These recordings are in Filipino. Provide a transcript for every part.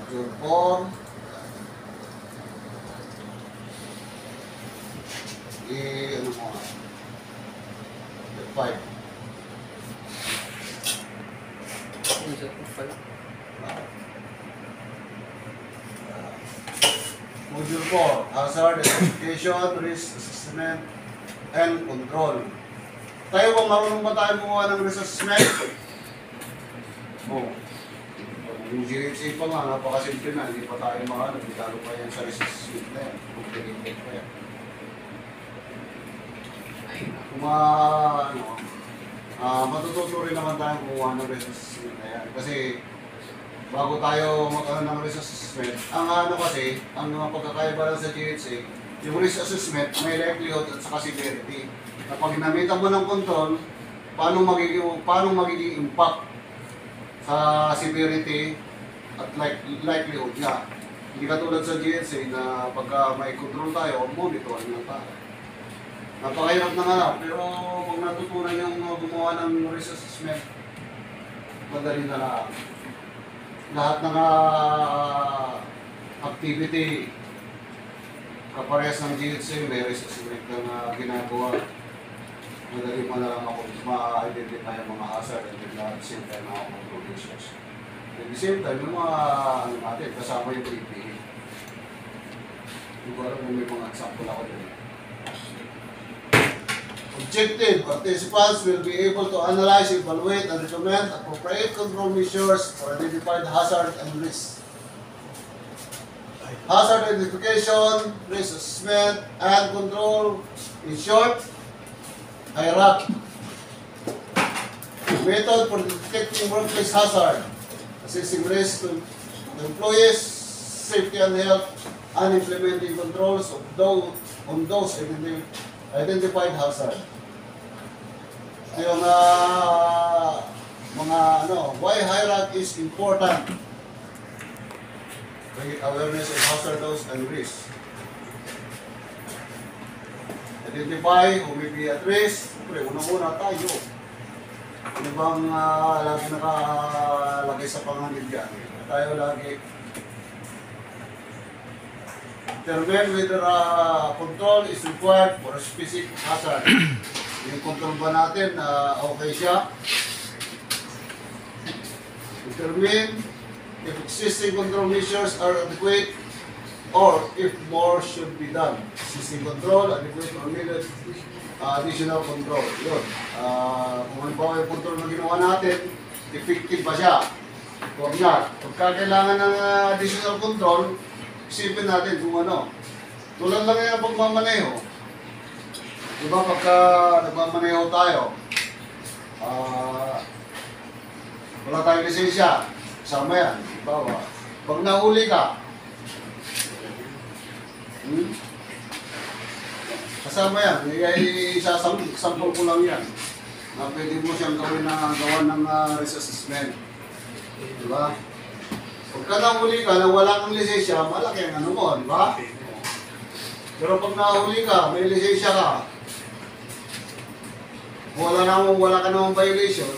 Module 4. Ano mo nga? 5. Module 4, Hazard Identification, Risk Assessment, and Control. Tayo bang marunong ba tayo gumawa ng risk assessment? Oo. Yung GHA pa nga, napakasimple na, hindi pa tayo maano, lalo pa yan sa risk assessment na yan. Complicated pa yan. Matututo rin naman tayo gumawa ng risk assessment na yan. Kasi bago tayo magkaroon ng risk assessment, ang mga pagkakaiba lang sa GHA, yung risk assessment, may likelihood at saka severity. Kapag ginamitan mo ng control, paano magiging impact sa severity at likelihood niya. Hindi katulad sa GHA na pagka may control tayo, monitoring lang tayo. Napakahirap na nga, pero pag natutunan yung gumawa ng risk assessment, madali na lang. Lahat ng activity kaparehas ng GHA, may risk assessment na ginagawa. Madali mo na lang ako ma-identify ang mga hazard and at the same time mga contributions. At the same time, yung mga natin, kasama yung PPE. Hindi ko alam kung may mga example ako din. Objective, participants will be able to analyze, evaluate, and recommend appropriate control measures for identified hazard and risk. Hazard identification, risk assessment, and control, in short, hierarchy. Method for detecting workplace hazard, assessing risk to employees, safety and health, and implementing controls on those identified hazard. Yung why hierarchy is important. Awareness of hazards and risks. Identify who may be at risk. Siyempre, unang-una tayo. Ano bang lagi nakalagay sa panganib yan? Tayo lagi. Determine whether control is required for a specific hazard. Yung control ba natin okay siya? Determine if existing control measures are adequate or if more should be done. Existing control, adequate or needed additional control. Yun. Kung halimbawa yung control na ginawa natin, effective ba siya? Huwag na. Pagka kailangan ng additional control, isipin natin kung ano. Tulad lang yan ang pagmamaneho. Diba pagka nagmamaneho tayo, wala tayong lisensya, kasama yan. Diba? Pag nahuli ka, kasama yan. Isasampol ko lang yan. Na pwede mo siyang gawin ng risk assessment. Diba? Pagka nahuli ka na wala kang lisensya, malaki ang ano mo, di ba? Pero pag nahuli ka, may lisensya ka, wala ka namang violation,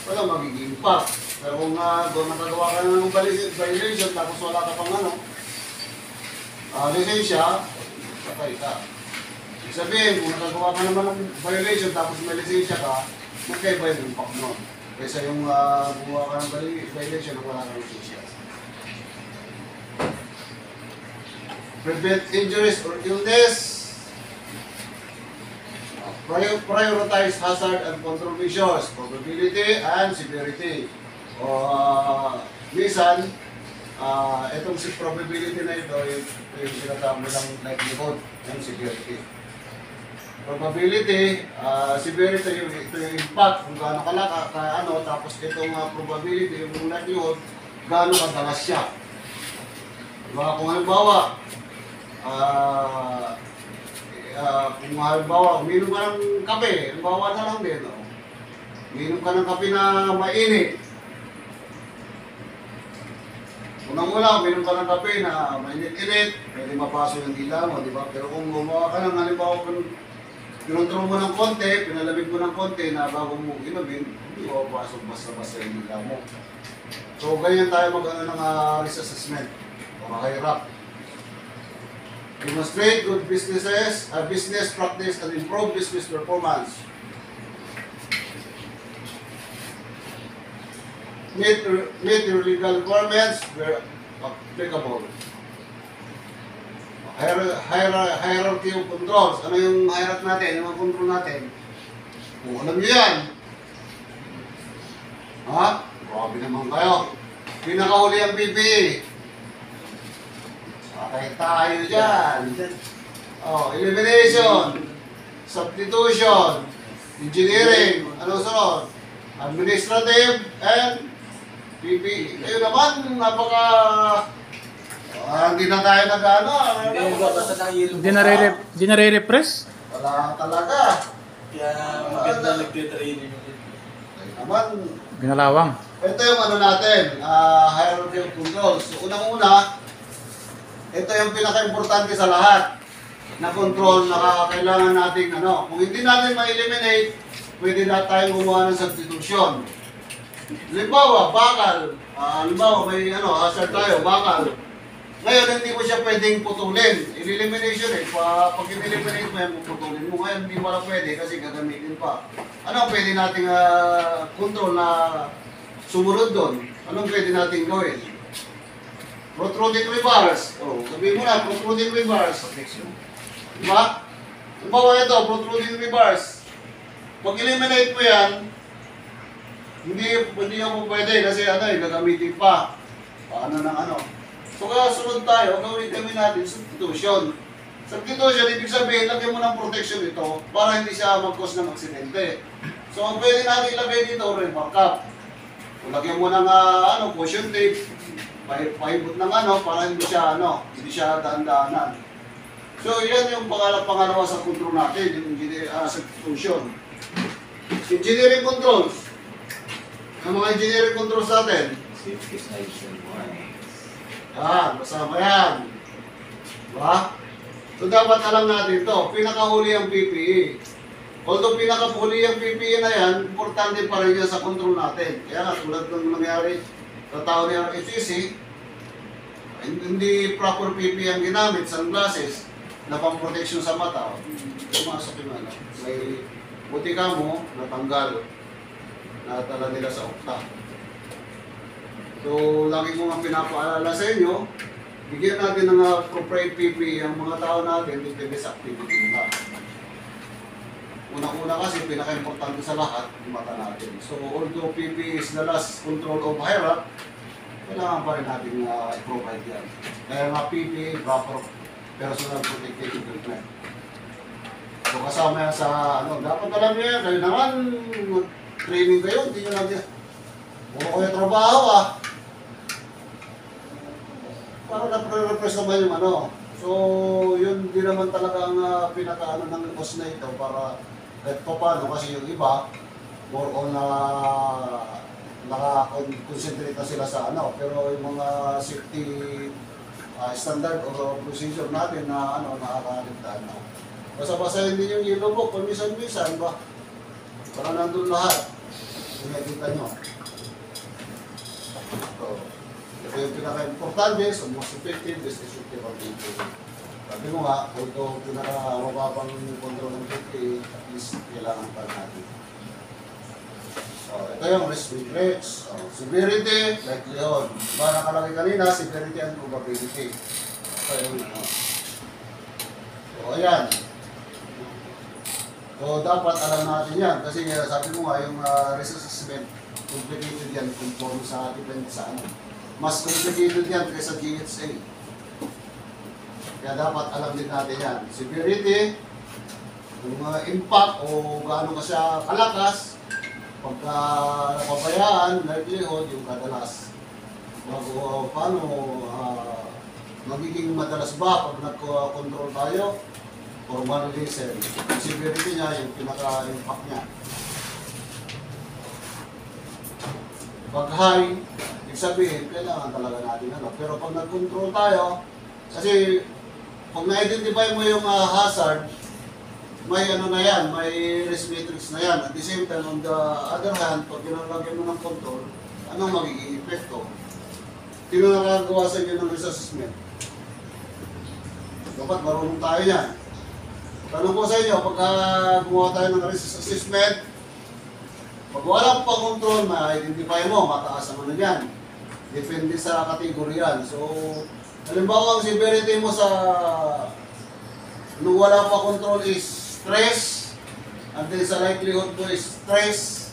wala magiging impact. Pero kung nakagawa ka na ng violation, tapos wala ka pang lisensya, patay ka. Ibig sabihin, kung nakagawa ka naman ng violation, tapos may lisensya ka, magkaiba yung impact nun. Kaysa yung gumawa ka ng violation na wala kang lisensya. Prevent injuries or illness. Prioritize hazard and control measures, probability and severity. Minsan, itong si probability na ito, yung sinatawag ng likelihood and severity. Probability, severity, ito yung impact, kung gaano tapos itong probability, yung likelihood, gaano kadalas siya. Diba? Kung halimbawa, uminom ka ng kape, halimbawa na lang din, uminom ka ng kape na mainit. Unang-una, uminom ka ng kape na mainit-init, pwede mapaso yung dila mo, di ba? Pero kung gumawa ka ng halimbawa Kinontrol mo ng konti, pinalamig mo ng konti na bago mo inumin, hindi mo papasok basta-basta yung hila mo. So, ganyan tayo mag-ano ng risk assessment. Makahirap. Demonstrate good business practice and improve business performance. Meet your legal requirements where applicable. Hierarchy of controls. Ano yung hierarchy natin? Yung mga control natin? Kung alam nyo yan. Ha? Grabe naman kayo. Pinakahuli ang PPE. Patay tayo dyan. Oh, elimination. Substitution. Engineering. Ano sunod? Administrative and PPE. Kayo naman, napaka... hindi na tayo nag-ano. Di na re-repress? Wala talaga. Kaya maganda nagtitraining. Kayo naman. Ginalawang. Ito yung ano natin, hierarchy of controls. So, unang-una, ito yung pinaka-importante sa lahat na control na kailangan natin, ano. Kung hindi natin ma-eliminate, pwede na tayong gumawa ng substitution. Halimbawa, bakal. Halimbawa, may hazard tayo, bakal. Ngayon, hindi mo siya pwedeng putulin. Elimination eh. Pag in-eliminate mo yan, putulin mo. Ngayon, hindi wala pwede kasi gagamitin pa. Ano pwede nating control na sumunod doon? Anong pwede nating gawin? Protruding rebars. Oh, sabihin mo na, protruding rebars. Diba? Halimbawa ito, protruding rebars. Pag eliminate mo yan, hindi mo pwede kasi gagamitin pa. Paano ng ano? So kaya sunod tayo, gawin natin substitution. Substitution, ibig sabihin, lagyan mo ng protection ito para hindi siya mag-cause ng aksidente. So ang pwede natin ilagay dito, rebar cap. Kung lagyan mo ng caution tape, paibot ng para hindi siya daan-daanan. So yan yung pangalawa sa control natin, yung substitution. Engineering controls. Ang mga engineering controls natin. Safety signs and warnings. Yan, masama yan. Diba? So dapat alam natin ito, pinakahuli ang PPE. Although pinakahuli ang PPE na yan, importante pa rin yan sa control natin. Kaya nga, tulad ng nangyari sa tao ni RFCC, hindi proper PPE ang ginamit, sunglasses, na pang-protection sa mata. Pumasok yung may buti ka mo, natanggal, natala nila sa okta. So, lagi ko nga pinapaalala sa inyo, bigyan natin ng appropriate PPE ang mga tao natin depende sa activity nila. Una-una kasi, pinaka-importante sa lahat, yung mata natin. So, although PPE is the last control of hierarchy, kailangan pa rin natin i-provide yan. Kaya nga PPE, proper personal protective equipment. So, kasama yan sa, dapat alam niyo yan, kayo naman, training kayo, hindi nyo lang yan. Puro kayo trabaho para na-repress naman yung So, yun din naman talaga ang pinaka ng course na ito para kahit pa paano kasi yung iba, more on naka-concentrate na sila sa pero yung mga safety standard o procedure natin na nakakaligtaan na. Basta-basahin din yung yellow book, paminsan-minsan ba? Para nandun lahat. Nakikita nyo. So, ito yung pinaka-importante, so most effective, best effective ang PPE. Sabi mo nga, kung ito pinaka-mababang control ng PPE, at least kailangan pa natin. So, ito yung risk matrix. So, severity, likelihood. Diba nakalagay kanina, severity and probability. Ito yung So, ayan. So, dapat alam natin yan. Kasi sabi mo nga, yung risk assessment, complicated yan conform sa depende sa Mas complicated yan kaysa GHA. Kaya dapat alam din natin yan. Severity, yung impact o gaano ka siya kalakas, pagka napabayaan, likelihood, yung kadalas. Paano, magiging madalas ba pag nag-control tayo? Or manalisin. Severity niya, yung pinaka-impact niya. Pag high, ibig sabihin, kailangan talaga natin Pero pag nag-control tayo, kasi pag na-identify mo yung hazard, may ano na yan, may risk matrix na yan. At the same time, on the other hand, pag ginalagyan mo ng control, anong magiging epekto? Sino nakagawa sa inyo ng risk assessment? Dapat marunong tayo yan. Tanong ko sa inyo, pagka gumawa tayo ng risk assessment, pag walang pang-control, ma-identify mo, mataas ang ano yan. Depende sa kategorya yan. So, halimbawa ang severity mo sa nung wala pa control is stress, and then sa likelihood mo is stress.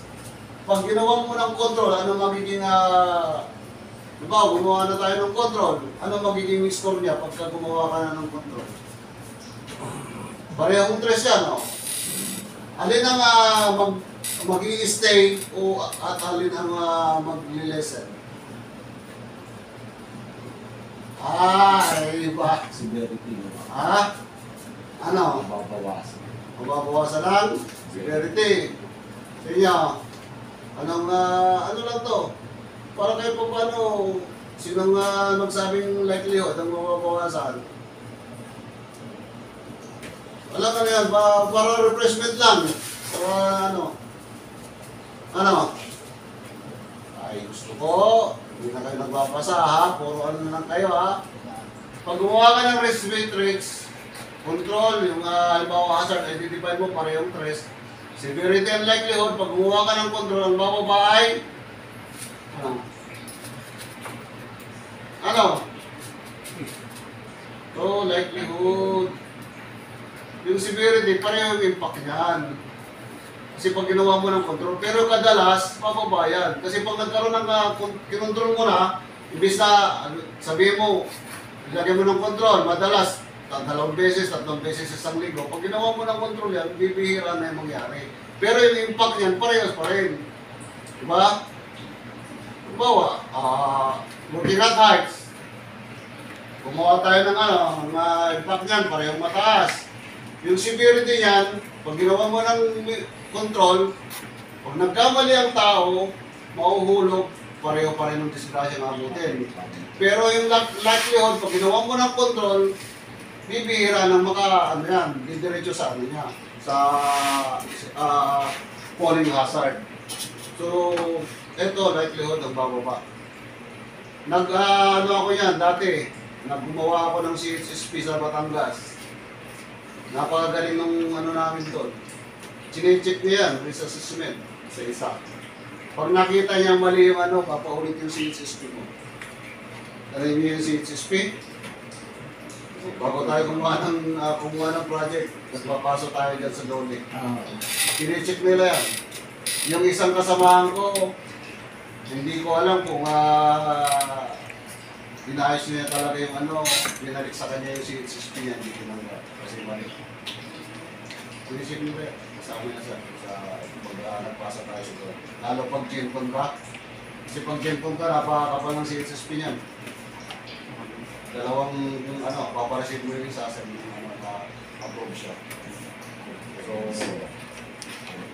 Pag ginawa mo ng control, ano magiging diba, gumawa na tayo ng control, ano magiging score niya pagka gumawa ka na ng control? Parehong stress yan, no? Alin ang mag-i-stay o at alin ang mag-listen? Iba. Severity. Ano? Mababawasan. Mababawasan lang? Severity. Sa inyo, anong, ano lang to? Para kayo pa paano, sinong magsabing likelihood ang mababawasan? Alam ka na yan, para refreshment lang. Para ano? Ay, gusto ko, hindi na kayo nagbabasa ha, puro ano na lang kayo ha. Pag gumawa ka ng risk matrix, control, yung halimbawa hazard, identify mo parehong stress, severity and likelihood, pag gumawa ka ng control, ang bababa ay ano? So, likelihood. Yung severity, pareho yung impact niyan. Kasi pag ginawa mo ng control, pero kadalas, mababayan. Kasi pag nagkaroon ng kinontrol mo na, ibig na, sabihin mo, ilagay mo ng control, madalas, 2 beses, 3 beses sa isang linggo. Pag ginawa mo ng control yan, bibihira na yung mangyari. Pero yung impact niyan, parehas pa rin. Diba? Halimbawa, looking at heights. Gumawa tayo ng impact niyan, parehong mataas. Yung severity niyan, pag ginawa mo ng control, pag nagkamali ang tao, mauhulog, pareho pa rin ng disgrasya na abutin. Pero yung likelihood, pag ginawa mo ng control, bibihira ng didiretso sa niya, sa falling hazard. So, ito, likelihood ang bababa. Ako yan, dati, naggumawa ako ng CHSP sa Batangas. Napakagaling ng namin doon. Chine-check niya yan, risk assessment, sa isa. Pag nakita niya mali yung papaulit yung CHSP mo. Alam niyo yung CHSP? Bago tayo kumuha ng project, magpapasok tayo dyan sa Dole. Chine-check nila yan. Yung isang kasamahan ko, hindi ko alam kung inaayos niya talaga yung binalik sa kanya yung CHSP niya, hindi tinanggap. Kasi mali. Chine-check nila yan. Kasama niya sa pag nagpasa tayo sa Dole. Lalo pag GenCon ka. Kasi pag GenCon ka, napakakapal ng CHSP niyan. Dalawang paparasit mo yung isa sa approve siya. So,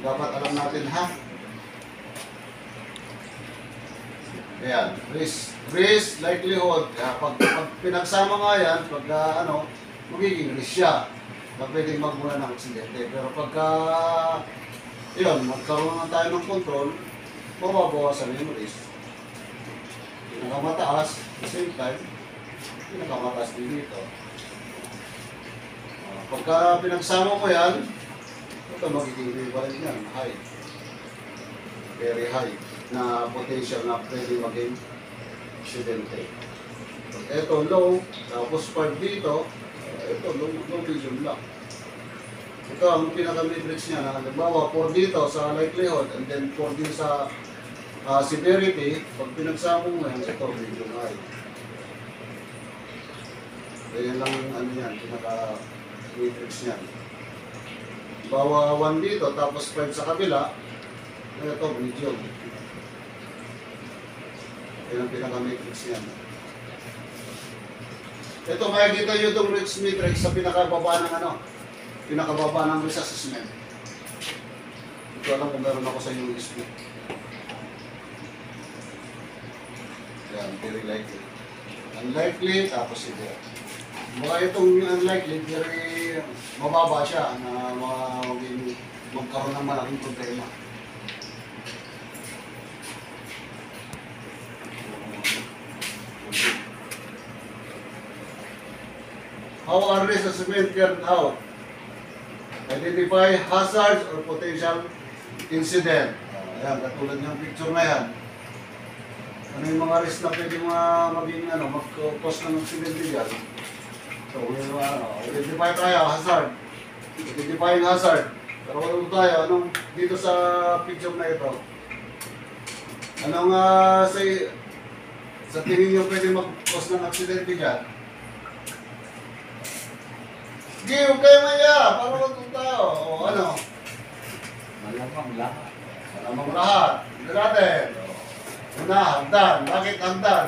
dapat alam natin ha. Ayan, risk, likelihood. Pag pinagsama nga yan, pag magiging risk siya na pwedeng magmula ng aksidente. Pero pagka magkaroon na tayo ng control, mababawasan yung risk. Pinakamataas, at the same time, pinakamataas din dito. Pagka pinagsama mo yan, ito magiging equivalent yan, high. Very high na potential na pwede maging aksidente. Ito low, tapos 5 dito, ito low medium lang. Ito ang pinaka-matrix niya na halimbawa 4 dito sa likelihood and then 4 din sa severity. Pag pinagsama mo yan, ito medium high. Yan lang yan, pinaka-matrix niyan. Bawa 1 dito, tapos 5 sa kabila, ito medium. Yan ang pinaka-matrix niyan. Ito, makikita nyo itong risk matrix sa pinakababa ng pinakababa ng risk assessment. Ito alam kung meron ako sa inyong risk matrix. Yan, very likely. Unlikely, tapos ito. Baka itong unlikely, very mababa siya na mga magkaroon ng malaking problema. How are these assessment carried out? Identify hazards or potential incident. Ayan, katulad ng picture na yan. Ano yung mga risk na pwede maging mag-cause ng accident dyan? So, identify tayo, hazard. Identifying hazard. Pero ano tayo, dito sa picture na ito? Anong sa tingin nyo pwede mag-cause ng accident dyan? Sige, huwag kayo maya. Para matong tayo. O ano? Malamang lahat. Malamang lahat. Hindi natin. Una, hagdan. Bakit hagdan?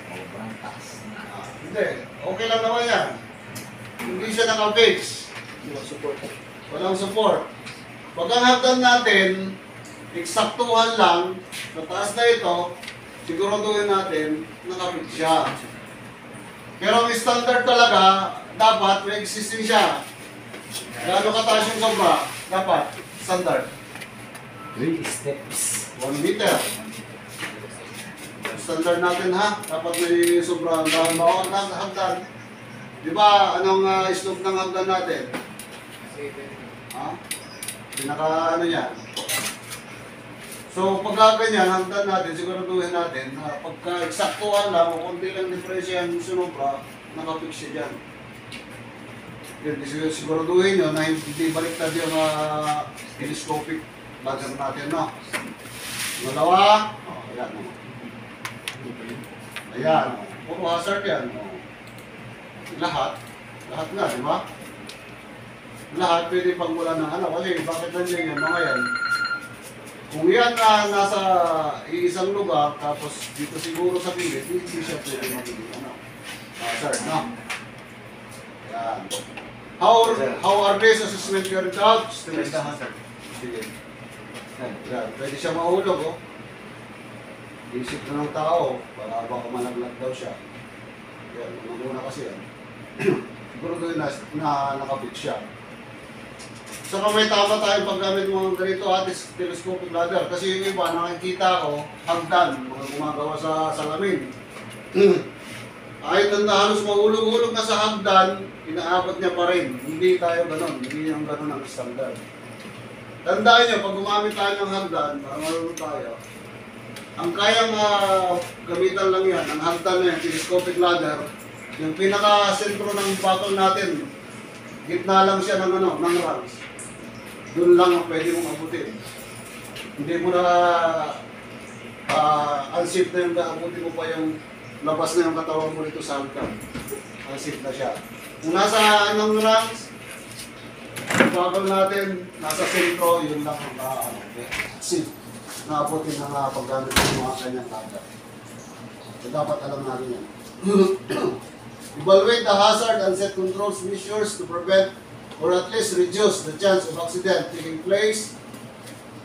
Sobrang taas na. Hindi. Okay lang naman yan. Hindi siya naka-fix. Walang support. Pag ang hagdan natin, eksaktuhan lang, sa taas na ito, siguraduhin natin, naka-fix siya. Pero ang standard talaga, dapat may existing siya. Gaano kataas yung sobra? Dapat, standard. 3 steps. 1 meter. Standard natin ha, dapat may sobrang bawang ng hagdan. Di ba, anong slope ng hagdan natin? Ha? Pinaka yan. So, pagka ganyan, hagdan natin, siguraduhin natin na pagka eksaktuhan lang o konti lang diferensya yung sinubra, nakapix siya dyan. Siguraduhin nyo na hindi baliktad yung telescopic ladder natin, no? Dalawa, ayan, no? Ayan, puro hazard yan. Lahat nga, di ba? Lahat pwede pagmula ng kasi bakit nandiyan yan, mga yan? Kung yan nasa isang lugar, tapos dito siguro sa pilit, hindi siya pwede magiging hazard, no? Ayan. How are these assessment carried out? Still is the hazard. Sige. Ayan, pwede siya mahulog, oh. Isip na ng tao, para baka malaglag daw siya. Yan, una kasi yan. Siguro doon na nakapit siya. Saka may tama tayong paggamit mga ganito atis telescopic ladder. Kasi yung iba, nakikita ko, hagdan, mga gumagawa sa salamin. Kahit na halos mahulog-hulog na sa hagdan, inaabot niya pa rin. Hindi tayo ganun, hindi yung ganun ang standard. Tandaan niyo, pag gumamit tayo ng hagdan, para marunong tayo, ang kayang gamitan lang yan, ang hagdan na yan, telescopic ladder, yung pinaka-sentro ng buckle natin, gitna lang siya ng rungs. Doon lang ang pwede mong abutin. Hindi mo na unsafe na yung abutin mo pa yung labas na yung katawan mo rito sa hagdan. Unsafe na siya. Kung nasa anong rungs, yung buckle natin, nasa sentro, yun lang ang safe. Naabutin na paggamit ng mga kanyang hagdan. So, dapat alam natin yan. Evaluate the hazard and set controls measures to prevent or at least reduce the chance of accident taking place.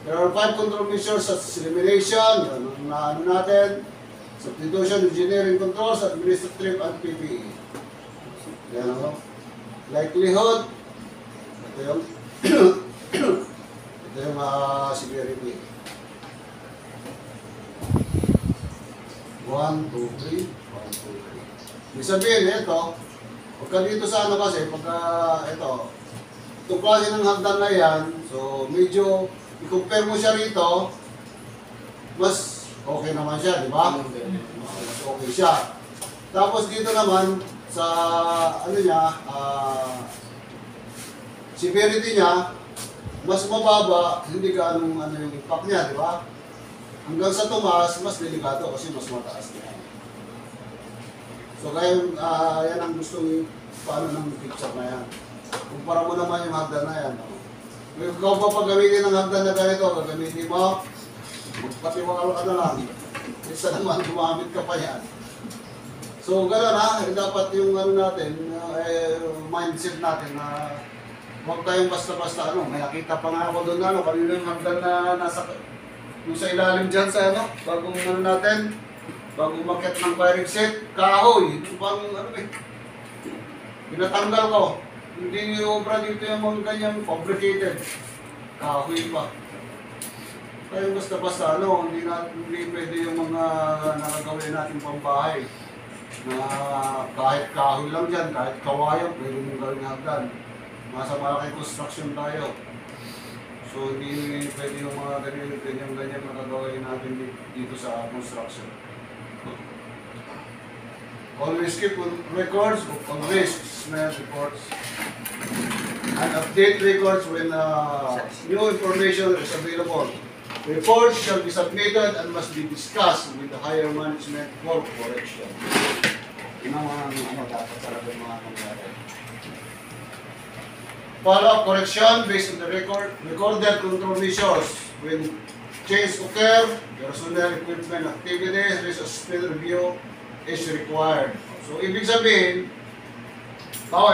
There are 5 control measures such as elimination, yun ang natin, substitution, engineering controls, administrative, and PPE. Yan o. Likelihood, ito yung severity. 1, 2, 3, 1, 2, 3. Ibig sabihin, ito, pagka dito sa kasi, pagka ito, itong klase ng hagdan na yan, so medyo, i-compare mo siya rito, mas okay naman siya, di ba? Mas okay siya. Tapos dito naman, sa, niya, severity niya, mas mababa, hindi ganong yung impact niya, di ba? Hanggang sa tumaas, mas delikado kasi mas mataas niya. So kaya yan ang gusto paano ng picture na yan. Kumpara mo naman yung hagdan na yan. Kung ikaw pa pag gamitin ng hagdan na ganito, gagamitin mo, magpatiwala ka na lang. Isa naman, gumamit ka pa yan. So gano'n dapat yung natin, mindset natin na huwag tayong basta-basta may nakita pa nga ako doon kanina yung hagdan na nasa yung sa ilalim dyan sa bagong natin, bagong umakyat ng firing set, kahoy, ito pang pinatanggal ko. Hindi obra dito yung mga ganyang fabricated. kahoy pa. Kaya basta-basta hindi pwede yung mga nakagawin natin pambahay. Na kahit kahoy lang dyan, kahit kawayan, pwede mong gawin hagdan. Nasa malaking construction tayo. So hindi pwede yung mga ganyan nakagawin natin dito sa construction. Always keep records of risks, smell reports, and update records when new information is available. Reports shall be submitted and must be discussed with the higher management for correction. Yun ang dapat talaga yung mga nangyari. Follow-up correction based on the recorded control measures. When change occur, personnel, equipment, activities, risk assessment review is required. So, ibig sabihin,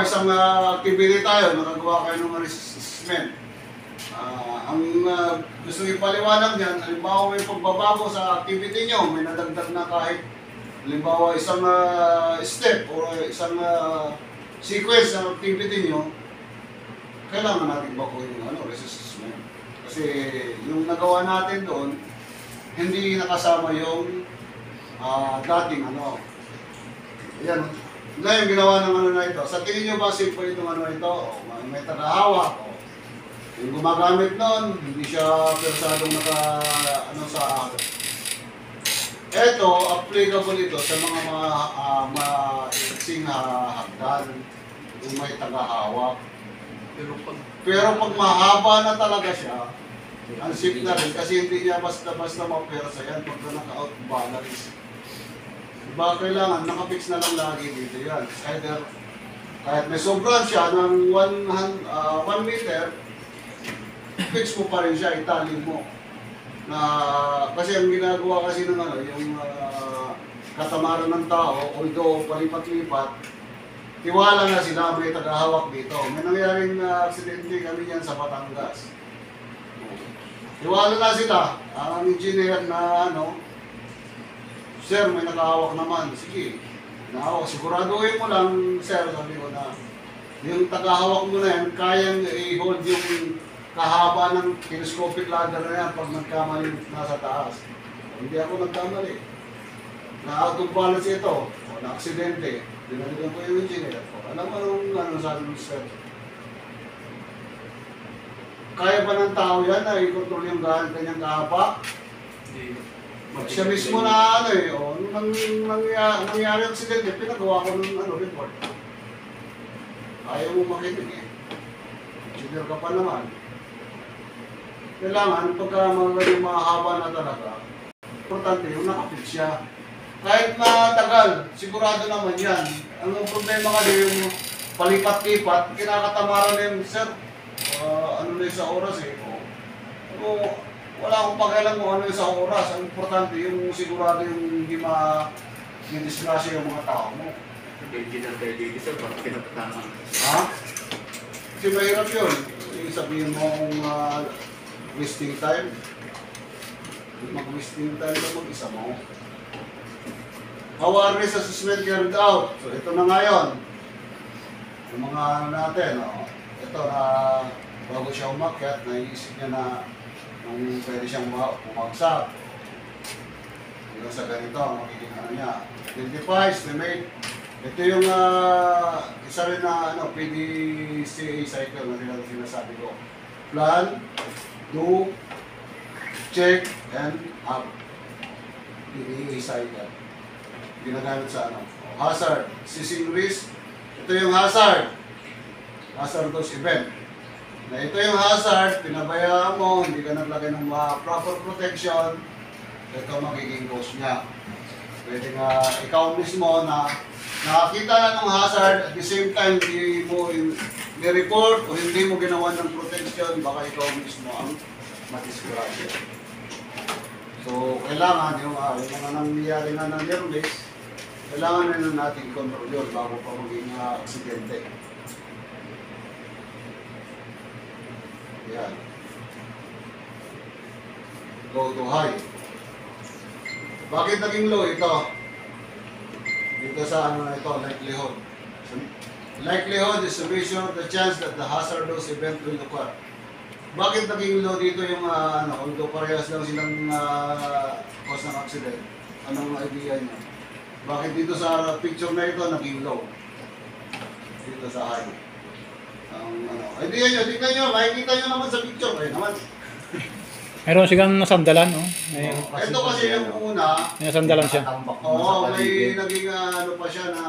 isang activity tayo, nakagawa kayo ng risk assessment. Ang gusto ipaliwanag niyan, halimbawa may pagbabago sa activity nyo, may nadagdag na kahit halimbawa isang step o isang sequence ng activity nyo, kailangan natin baguhin yung risk assessment. Kasi yung nagawa natin doon, hindi nakasama yung dating Ayan. Ngayon, ginawa ng na ito. Sa tingin nyo ba simple itong ito? O, may tagahawak. O, yung gumagamit nun, hindi siya persadong sa ito, applicable ito sa mga maiksing hagdan. Yung may tagahawak. Pero pag mahaba na talaga siya, ang safe na rin kasi hindi niya basta-basta mapersa yan pagka naka-out balance. Diba kailangan nakapix na lang lagi dito yan. Either kahit may sobrang siya ng 1 meter, fix mo pa rin siya, itali mo. Kasi ang ginagawa kasi ng yung katamaran ng tao, although palipat-lipat, tiwala na sila may tagahawak dito. May nangyaring aksidente kami yan sa Batangas. Tiwala na sila, ang engineer na sir, may nakahawak naman. Sige, siguraduhin mo lang, sir, sabi ko na yung tagahawak mo na yan, kayang i-hold yung kahaba ng telescopic ladder na yan pag nagkamali nasa taas. Hindi ako nagkamali. Na-out of balance ito, o na-aksidente, dinaligan ko yung engineer. Alam mo anong sabi mo, sir? Kaya ba ng tao yan na i-control yung kanyang kahaba? Siya mismo na nung nangyari ang aksidente, pinagawa ko ng report. Ayaw mo makinig engineer ka pa naman. Kailangan, pagka yung mahaba na talaga, importante yung nakapit siya. Kahit matagal, sigurado naman yan. Ang problema kasi yung palipat-lipat, kinakatamaran na yung sir, na sa oras wala akong pakialam kung ano yung sa oras. Ang importante yung sigurado yung hindi ma-disgrasya yung mga tao mo. Dito sir, bakit pinapatamaan? Ha? Kasi mahirap yun. Sabihin mo kung wasting time. Mag-wasting time ka mag-isa mo. Our risk assessment carried out. So ito na ngayon. Yung mga natin, ito na bago siya umakyat, naiisip niya na kung pwede siyang bumagsak. Hanggang sa ganito, magiging niya. Identify, estimate. Ito yung isa rin na PDCA cycle na sinasabi ko. Plan, do, check, and act. PDCA cycle. Ginagamit sa hazard, ceasing risk. Ito yung hazard. Hazardous event. Na ito yung hazard, pinabayaan mo, hindi ka naglagay ng proper protection, ito magiging cause niya. Pwede nga ikaw mismo na nakakita na ng hazard, at the same time hindi mo i-report o hindi mo ginawa ng protection, baka ikaw mismo ang madisgrasya. So, kailangan yung mga nangyayari na ng near miss, kailangan na natin i-control yun bago pa maging aksidente. Yan. Low to high. Bakit naging low ito? Dito sa na ito, likelihood. So, likelihood is a measure of the chance that the hazardous event will occur. Bakit naging low dito yung although parehas lang silang cause ng accident? Anong idea niyo? Bakit dito sa picture na ito naging low? Dito sa high. Idea niyo, tingnan niyo, makikita niyo naman sa picture. Ayun naman. Meron silang nasandalan, oh. May, Ito kasi yung una, may nasandalan siya. oo, may naging pa siya na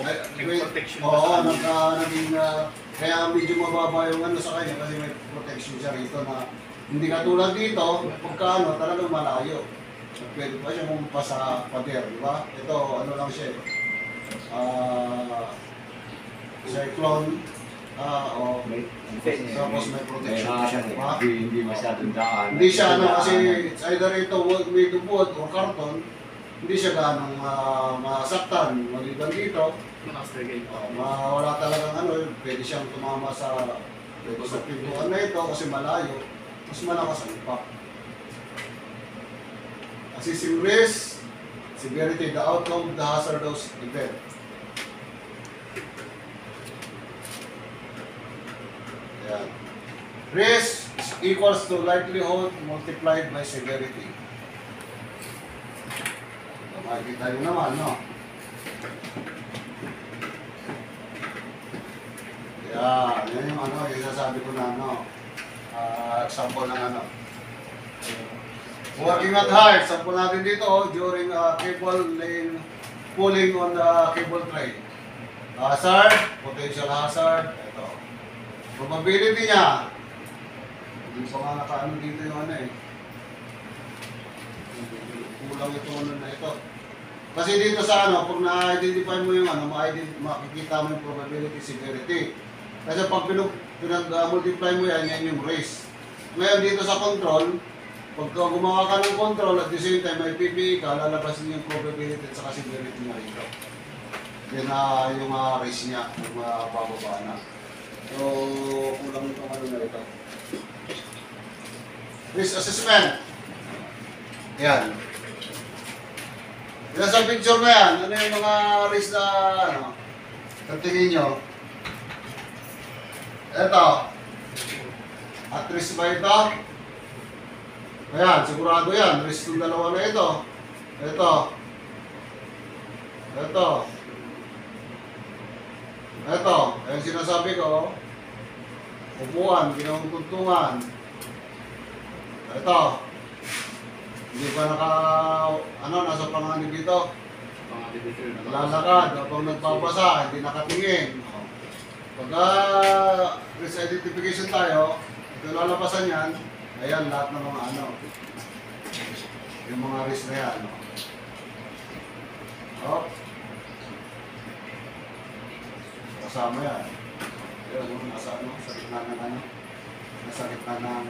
Nag-protection oo, pa sa naging kaya medyo mababa yung sa kanya kasi may protection siya rito na hindi katulad dito, pagka talagang malayo. Pwede pa siya mumpa sa pader, di ba? Ito, lang siya cyclone, tapos may protection pa siya, di ba? Hindi masyadong daan. Hindi siya kasi it's either ito made of wood or carton, hindi siya ganong masaktan. Maliban dito, Master Gate. wala talagang pwede siyang tumama sa pintuan na ito kasi malayo, mas malakas ang impact. Assessing risk, severity, the outcome of the hazardous event. Ayan. Risk equals to likelihood multiplied by severity. Makikita nyo naman, no? Yan yung yung sasabi ko na example ng Working at height, sample natin dito during cable laying, pulling on the cable tray. Hazard, potential hazard, ito. Probability niya, hindi pa nga nakaano dito yung kulang ito na ito. Kasi dito sa pag na-identify mo yung makikita mo yung probability, severity. Kasi pag pinag-multiply mo yan yung risk. Ngayon dito sa control, pagka gumawa ka ng control at the same time may PPE ka, lalabas din yung probability at saka severity niya rito. Yan na yung risk niya, yung bababa na. So, kulang itong na ito. Risk assessment. Yan. Yan sa picture na yan, ano yung mga risk na tingin nyo? Ito. At risk ba ito? Ayan, sigurado yan. Risk ng dalawa na ito. Ito. Ito. Ito. Ayan sinasabi ko. Upuan, ginawang tuntungan. Ito. Hindi pa nasa panganib dito. Naglalakad, habang nagbabasa, hindi nakatingin. Pagka risk identification tayo, ito lalabasan yan, ayan lahat ng mga yung mga risk na yan. Kasama yan. Ayan, nasa sa gitna ng nasa gitna ng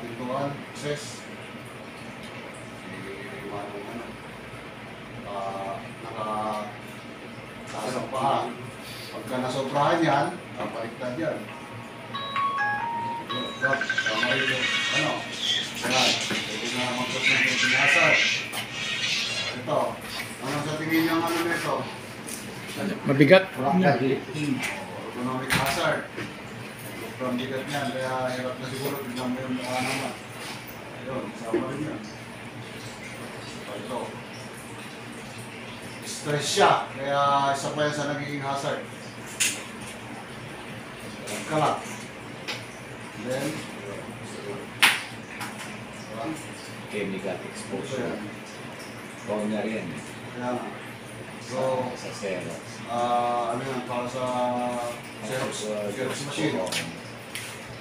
pintuan, access. Nakasampahan. Pagka nasobrahan yan, kapaliktad yan. Tama rin yung yan. Pwede na magpot ng pinasar. Ito. Anong sa tingin niyang nito? mabigat. Economic hazard. Sobrang bigat niyan, kaya hirap na siguro. Tignan mo yung mukha naman. Ayun, sama rin yan. Ito. Stress siya, kaya isa pa yan sa nagiging hazard. Kalat. Then, Chemical exposure. Toner yan. kaya so, Sa Xerox. para sa Xerox machine.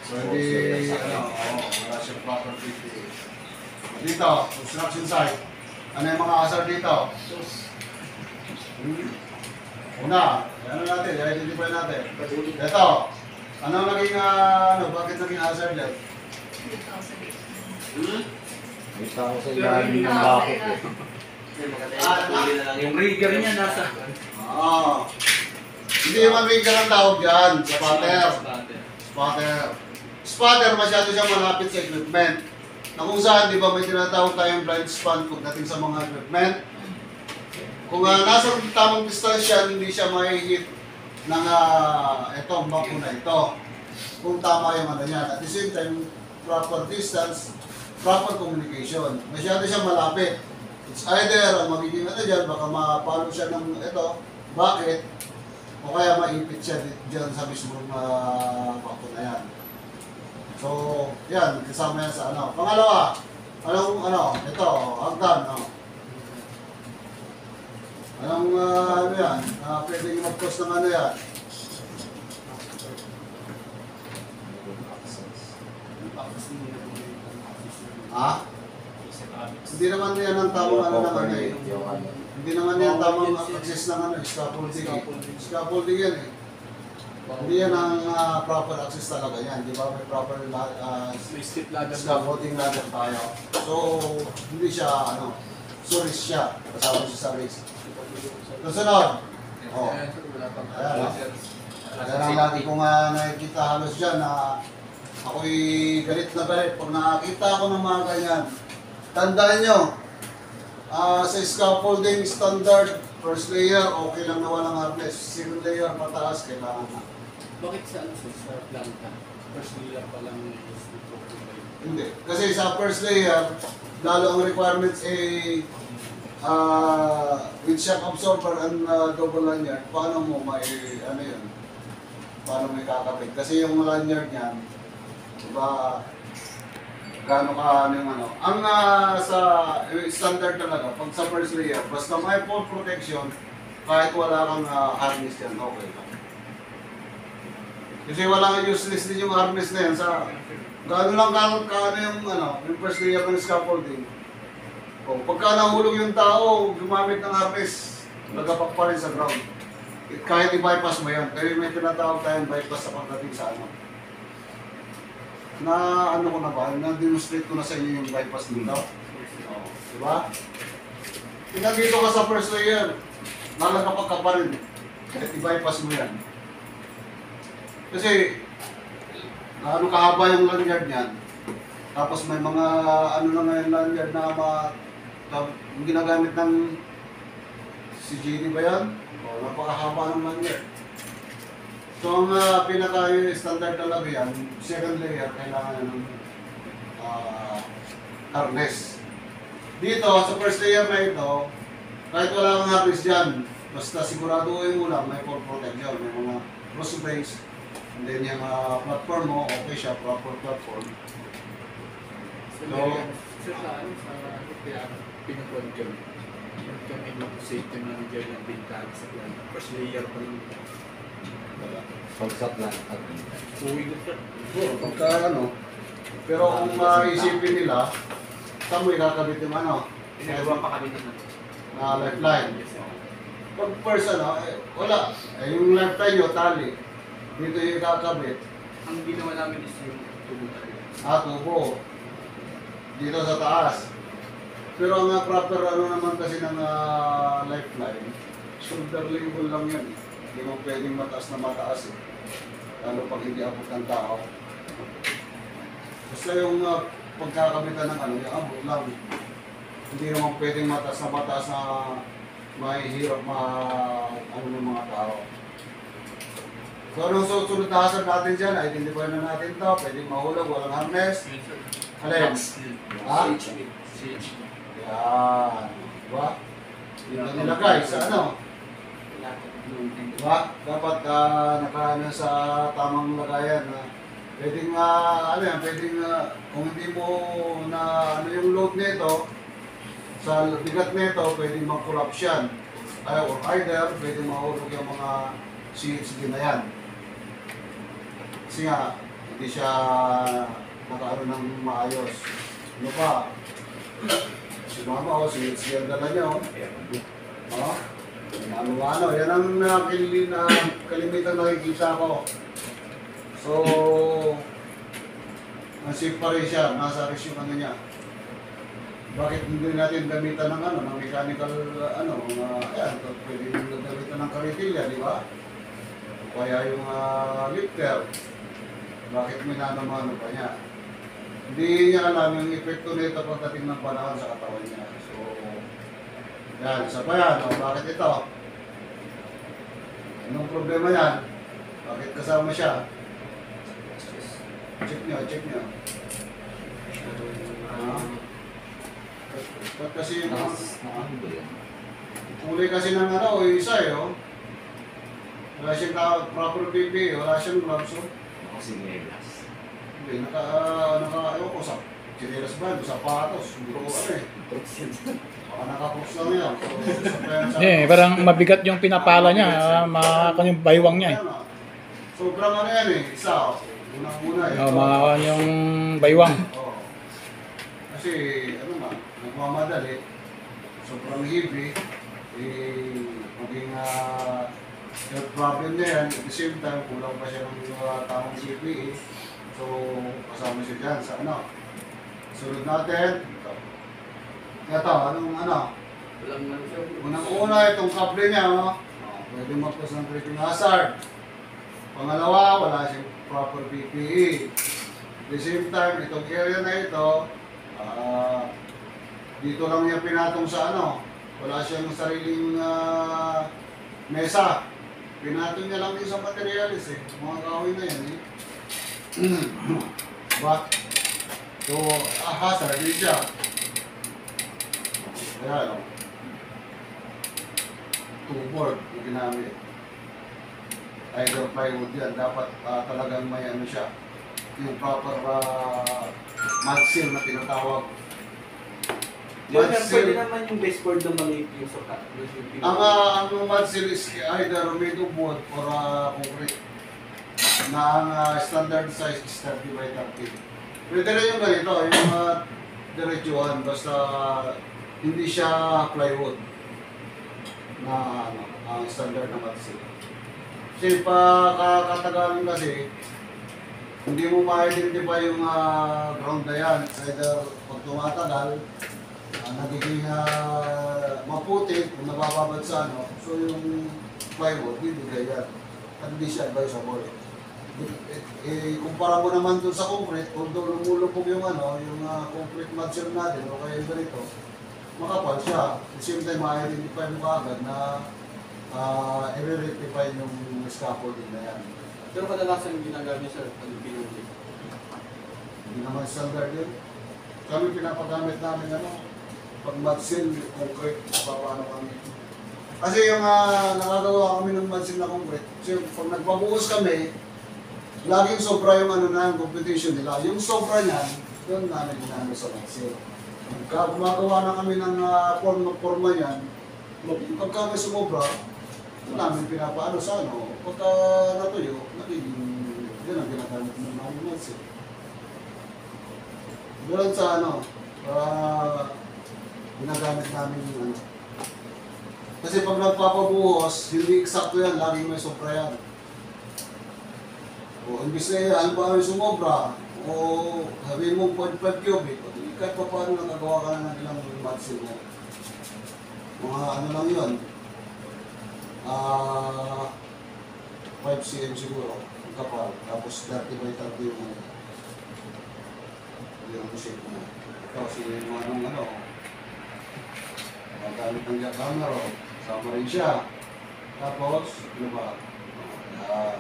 So, hindi, wala siyang proper PPE. Dito, construction site. Ano yung mga hazard dito? Una, natin, i-identify natin. Ito, anong naging, bakit naging hazard yan? May tao sa ilalim ng bakit eh. Yung rigger niya nasa. Hindi man rigger ang tawag dyan, spotter. Spotter, masyado siya malapit sa equipment. Na kung saan, di ba may tinatawag tayong blind spot pagdating sa mga equipment. Kung nasa tamang distansya, hindi siya may hit ng itong bangko na ito. kung tama yung ano niyan. At the same time, proper distance, proper communication. Masyado siya malapit. It's either ang magiging ano dyan, baka mapalo siya ng ito, bakit? O kaya maipit siya dyan sa mismong pakto na yan. So, yan, kasama yan sa ano. Pangalawa, ito, hagdan, no? Anong ano yan? Pwede nyo mag-post ng ano yan? Ha? Hindi naman yan ang tamang ano ng ano eh. Hindi naman yan tamang access ng ano, scaffolding eh. Scaffolding yan eh. Hindi yan ang proper access talaga yan. Di ba? May proper May step ladder. scaffolding ladder tayo. So, hindi siya ano, so risk siya. Kasama siya sa risk. Kasunod. Oh. Ayan, no? Kaya lang lagi ko nga nakikita halos dyan na ako'y galit na galit pag nakakita ko ng mga ganyan. Tandaan nyo, sa scaffolding standard, first layer, okay lang na walang harness. Second layer, pataas, kailangan na. Bakit sa ano sa planta? First layer pa lang is Hindi. Kasi sa first layer, lalo ang requirements ay with shock absorber and double lanyard, paano mo may, ano yun, paano may kakapit? Kasi yung lanyard niyan, diba, gaano ka, ano yung ano. Ang sa standard talaga, pag sa first layer, basta may full protection, kahit wala kang harness yan, okay lang. Kasi walang useless din yung harness na yan sa, gaano lang ano yung first layer ng scaffolding. O, pagka nahulog yung tao, gumamit ng harness, nagapak pa rin sa ground. Kahit i-bypass mo yan, pero may tinatawag tayong bypass sa pagdating sa ano. Na ano ko na ba, na-demonstrate ko na sa inyo yung bypass dito. O, diba? Tingnan dito ka sa first layer, nalagapak ka pa rin, kahit i-bypass mo yan. Kasi, ano kahaba yung lanyard niyan, tapos may mga ano na ngayon lanyard na yung ginagamit ng CGD ba yan? O, napakahaba ng lanyard. So, ang pinaka-standard talaga yan, second layer, kailangan ng harness. Dito, sa first layer na ito, kahit wala kang harness dyan, basta siguraduhin mo lang may full protection, may mga cross brace, and then yung platform mo, okay siya, proper platform. Sa ano, sa kaya pinag-control. Kami yung safety manager ng bintana sa planta. First layer pa rin. Pag sa planta. Uwi na sir. Pagka ano, pero kung maisipin nila, saan mo ikakabit yung ano? Pinagawa pa kami na Lifeline. Pag first ano, wala. Yung lifeline nyo, tali. Dito yung ikakabit. Ang ginawa namin is yung tubo talaga. Tubo. Dito sa taas. Pero ang proper ano naman kasi ng lifeline, shoulder level lang yan. Hindi mo pwedeng mataas na mataas eh. Lalo pag hindi abot ng tao. Basta yung pagkakabitan ng ano, yung abot lang. Hindi naman pwedeng mataas na mahihirap ano ng mga tao. So anong susunod na hasad natin dyan? Identify na natin ito. Pwedeng mahulog, walang harness. Alin? Ha? CH. Yan. Diba? Dito nilagay sa ano? Diba? Dapat nakaano sa tamang lagayan na pwedeng ano yan, pwedeng kung hindi mo na ano yung load nito sa bigat nito, pwedeng mag-collapse yan. Or either, pwedeng mahulog yung mga CHD na yan. Kasi nga, hindi siya nakaano ng maayos. Ano pa? Si mama o si CHD ang dala niya o. Ano, yan ang kalimitan nakikita ko. So, nasip pa rin siya, nasa risk yung ano niya. Bakit hindi natin gamitan ng ano, ng mechanical ayan, pwede yung gamitan ng karitilya, di ba? Kaya yung lifter, bakit minanamano pa niya? Hindi niya alam yung epekto nito pagdating ng panahon sa katawan niya. So, yan, isa pa yan, bakit ito? Anong problema yan? Bakit kasama siya? Check nyo, check nyo. Ba't kasi yung Ano ba yan? kulay kasi ng ano, yung isa eh, oh. Wala siyang proper PPE, wala siyang gloves, oh. Kasi megas. Hindi, ewan ko sa chinelas ba, sapatos, hindi ko ano eh. Baka nakapoks lang yan. So, Parang mabigat yung pinapala niya, yung baywang niya eh. Sobrang ano yan eh, isa, oh. Unang-una eh. Yung baywang. Oo. Kasi, ano nga, nagmamadali, sobrang heavy, maging health problem na yan, at the same time, kulang pa siya ng tamang CPE, so kasama siya dyan sa ano. Sunod natin, ito, anong ano, Walang man siya. unang-una itong kable niya, pwede mag-cause ng tripping hazard. Pangalawa, wala siyang proper PPE. At the same time, itong area na ito, dito lang niya pinatong sa ano, wala siyang sariling mesa. Pinatong niya lang din sa materialis eh, mga kahoy na yan eh. But, so, hazard din siya. Kaya, two board yung ginamit. Either plywood yan, dapat talagang may ano siya, yung proper mud seal na tinatawag. Yun, Mud pwede seal, naman yung baseboard na maliit yung sukat. ang mud seal is either made of wood or concrete. Na ang standard size is 30 by 30. Pwede rin yung ganito, yung diretsuhan, basta hindi siya plywood na ano, ang standard na mud seal. Kasi katagalan kasi, hindi mo ma-identify yung ground na yan. Either pag tumatagal, nagiging maputi kung nabababad sa ano. So yung plywood, bibigay yan. At hindi siya advisable. Kumpara mo naman dun sa concrete, although lumulupog yung ano, yung concrete material natin, o kaya ganito, makapal siya. At the same time, ma-identify mo kaagad na i-rectify yung scaffolding na yan. Pero kadalasan yung ginagamit sa pinuli. Hindi naman standard yun. Kami pinapagamit namin ano, pag mud seal, concrete, paano kami. Kasi yung nakagawa kami ng mud seal na concrete, kasi pag nagpabuhos kami, laging sobra yung ano na yung competition nila. Yung sobra niyan, yun namin ginamit sa mud seal. Pagka gumagawa na kami ng forma niyan, pagka may sumobra, ito namin pinapaano sa ano, pagka natuyo, nagiging, yun ang ginagamit ng mga mud seal. Doon sa ano, ginagamit namin yung ano. Kasi pag nagpapabuhos, hindi eksakto yan, laging may sobra yan. O imbis na yan, ba may sumobra, o sabihin mo 0.5 cubic, o kahit pa paano nagagawa ka na ng ilang mud seal mo. Mga ano lang yun, 5 cm siguro, ang kapal, tapos 30 by 30 yung ano. Yung shape na. Kasi yung ano, magamit ng jackhammer, sama rin siya. Tapos, ano ba? Ayan.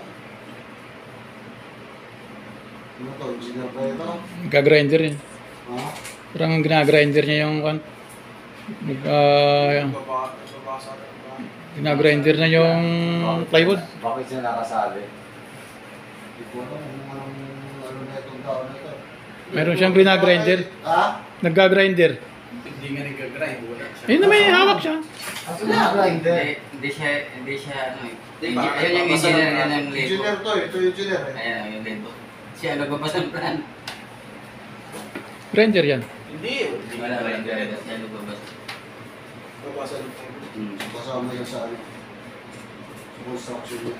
Ano to? Engineer ba ito? Gagrinder yun. Ha? Parang ginagrinder niya yung ginagrinder na yung plywood. Bakit siya nakasali? Hindi ko alam kung ano na itong tao na ito. Meron siyang ginagrinder. Ha? Naggagrinder. Hindi nga nag-grind, wala siya. Ayun na may hawak siya. Hindi siya ano eh. Diba? Ayun yung engineer yan ng Lego. Engineer to eh. Ito yung engineer eh. Ayan, yung Lego. Siya nagbabas ng plan. Grinder yan. Hindi, hindi Wala nga ba grind. yung siya nagbabas. Babasa ng Kasama yan sa ano. Sa construction niya.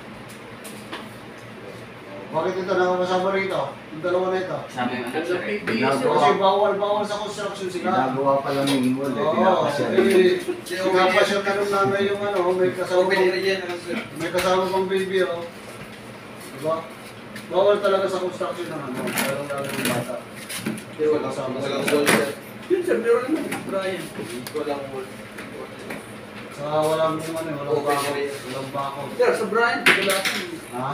Bakit ito nakakasama rito? Yung dalawa na ito. Kasama yung anak siya rin. Kasi bawal sa construction sila. Ginagawa pa lang yung wall eh. Oo, Pinapasya rin. pinapasya ka nung nanay yung ano, may kasama pang baby oh. Diba? Bawal talaga sa construction ng ano, lalo ng bata. Wala kasama sa construction. Yun sir, pero naman, Brian. Walang wall. Saka walang ano, walang bako. Walang bako. Sir, sa Brian, kadalasan. Ha?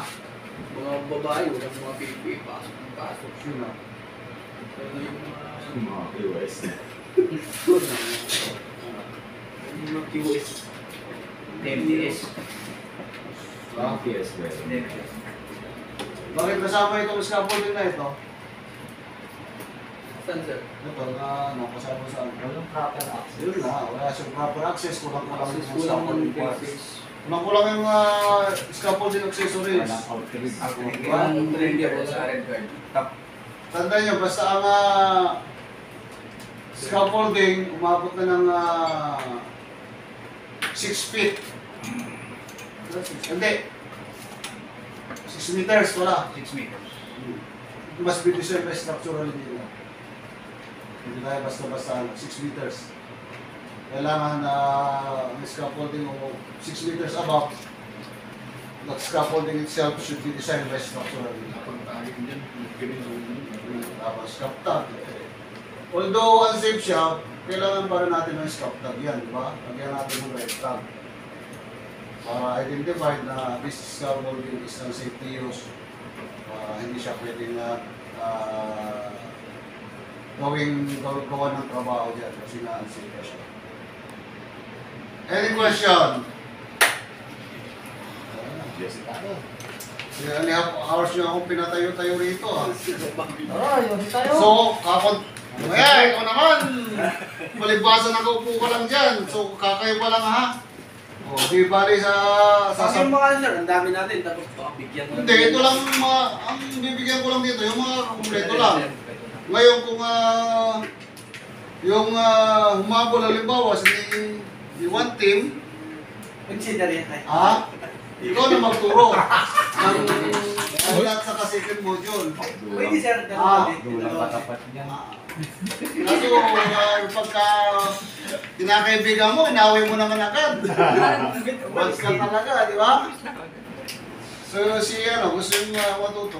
Mga babae, walang mga pipi, pasok ng pasok. Sino? Pero yung mga... Mga QS. Yung mga QS. MTS. Mga QS ba yun? Bakit kasama itong scaffolding na ito? Saan, sir? Ito na nakasama sa ano? Walang proper access. Yun na, wala siyang proper access, kulang-kulang yung Kulang ng scaffolding parts. basics. Kulang-kulang yung scaffolding accessories. Walang outreach. Walang trailer sa red card. Tandaan nyo, basta ang scaffolding, umabot na ng 6 feet. Hindi. 6 meters, wala. 6 meters. It must be designed by structural engineer. Hindi tayo basta-basta 6 meters. Kailangan na ang scaffolding o 6 meters above. The scaffolding itself should be designed by structural engineer. Kapag tayo dyan, ganun. Tapos scuff tag. Although unsafe siya, kailangan pa rin natin ng scuff tag yan, di ba? Lagyan natin ng red tag. Para identify na this scaffolding is unsafe to use. Hindi siya pwedeng gawa ng trabaho dyan kasi na unsafe na siya. Any question? Yes, tayo. Kaya hours niya akong pinatayo-tayo rito ah. Aray, yun tayo. So, ikaw naman! Malibasan nakaupo ka lang dyan. So, kakaiba lang ha. O, di bali sa... Sa mga sir, ang dami natin, tapos bigyan mo. Hindi, ito lang, ang bibigyan ko lang dito, yung mga kumpleto lang. Ngayon kung yung humabol, halimbawa, si one team, Consider yan tayo. ikaw na magturo ng lahat sa second module. Pwede sir, Dulang katapat niya. Kaso, pagka kinakaibigan mo, inaway mo naman agad. Once ka talaga, di ba? So, gusto yung matuto.